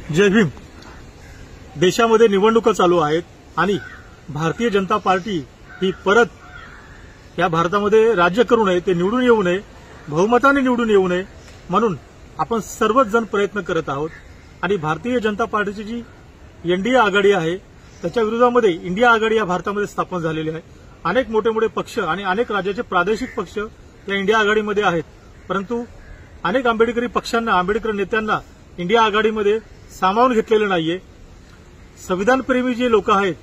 जय भीम। देशामध्ये निवडणुका चालू आहेत आणि भारतीय जनता पार्टी ही परत या भारतामध्ये राज्य करू नये, ते निवडून येऊ नये, बहुमताने निवडून येऊ नये म्हणून आपण सर्वच जण प्रयत्न करत आहोत। आणि भारतीय जनता पार्टीची जी एनडीए आघाडी आहे त्याच्या विरोधामध्ये इंडिया आघाडी या भारतामध्ये स्थापन झालेली आहे। अनेक मोठे मोठे पक्ष आणि अनेक राज्याचे प्रादेशिक पक्ष या इंडिया आघाडीमध्ये आहेत, परंतु अनेक आंबेडकरी पक्षांना, आंबेडकर नेत्यांना इंडिया आघाडीमध्ये सामावून घेतलेलं नाहीये। संविधानप्रेमी जे लोक आहेत,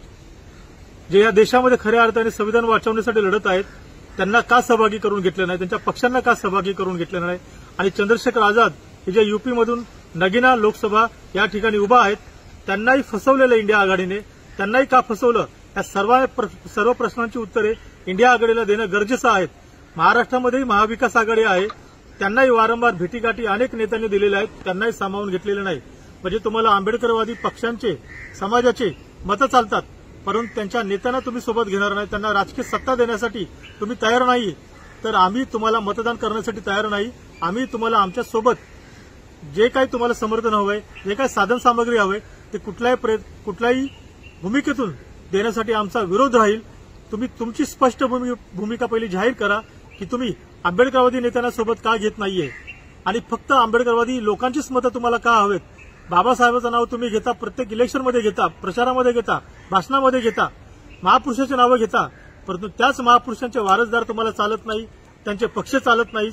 जे या देशामध्ये खऱ्या अर्थाने संविधान वाचवण्यासाठी लढत आहेत, त्यांना का सहभागी करून घेतलं नाही, त्यांच्या पक्षांना का सहभागी करून घेतलं नाही। आणि चंद्रशेखर आझाद हे जे यूपीमधून नगिना लोकसभा या ठिकाणी उभा आहेत, त्यांनाही फसवलेलं इंडिया आघाडीने, त्यांनाही का फसवलं, या सर्व प्रश्नांची उत्तरे इंडिया आघाडीला देणं गरजेचं आहे। महाराष्ट्रामध्येही महाविकास आघाडी आहे, त्यांनाही वारंवार भेटीगाठी अनेक नेत्यांनी दिलेल्या आहेत, त्यांनाही सामावून घेतलेलं नाही। म्हणजे तुम्हाला आंबेडकरवादी पक्षांचे, समाजाचे मतं चालतात, परंतु त्यांच्या नेत्यांना तुम्ही सोबत घेणार नाही, त्यांना राजकीय सत्ता देण्यासाठी तुम्ही तयार नाही, तर आम्ही तुम्हाला मतदान करण्यासाठी तयार नाही। आम्ही तुम्हाला आमच्या सोबत जे काही तुम्हाला समर्थन हवंय, जे काही साधन सामग्री हवंय, ते कुठल्याही भूमिकेतून देण्यासाठी आमचा विरोध राहील। तुम्ही तुमची स्पष्ट भूमिका पहिली जाहीर करा की तुम्ही आंबेडकरवादी नेत्यांना सोबत का घेत नाहीये आणि फक्त आंबेडकरवादी लोकांचीच मतं तुम्हाला का हवेत। बाबासाहेबांचं नाव तुम्ही घेता, प्रत्येक इलेक्शनमध्ये घेता, प्रचारामध्ये घेता, भाषणामध्ये घेता, महापुरुषांची नावं घेता, परंतु त्याच महापुरुषांचे वारसदार तुम्हाला चालत नाही, त्यांचे पक्ष चालत नाही,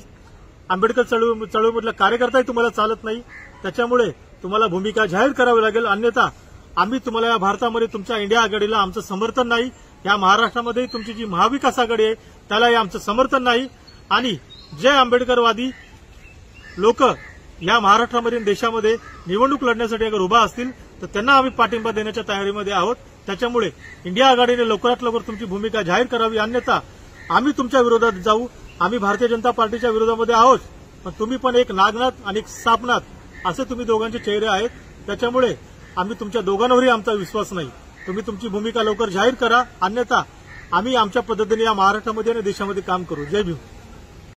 आंबेडकर चळवळीमधला कार्यकर्ताही तुम्हाला चालत नाही। त्याच्यामुळे तुम्हाला भूमिका जाहीर करावी लागेल, अन्यथा आम्ही तुम्हाला या भारतामध्ये तुमच्या इंडिया आघाडीला आमचं समर्थन नाही, या महाराष्ट्रामध्ये तुमची जी महाविकास आघाडी आहे त्यालाही आमचं समर्थन नाही। आणि जे आंबेडकरवादी लोक या महाराष्ट्रामध्ये देशामध्ये निवडणूक लढण्यासाठी अगर उभा असतील तर त्यांना आम्ही पाठिंबा देण्याच्या तयारीमध्ये आहोत। त्याच्यामुळे इंडिया आघाडीने लवकरात लवकर तुमची भूमिका जाहीर करावी, अन्यथा आम्ही तुमच्या विरोधात जाऊ। आम्ही भारतीय जनता पार्टीच्या विरोधामध्ये आहोत, पण तुम्ही पण एक नागनाथ आणि एक सापनाथ असे तुम्ही दोघांचे चेहरे आहेत, त्याच्यामुळे आम्ही तुमच्या दोघांवरही आमचा विश्वास नाही। तुम्ही तुमची भूमिका लवकर जाहीर करा, अन्यथा आम्ही आमच्या पद्धतीने या महाराष्ट्रामध्ये आणि देशामध्ये काम करू। जय भीम।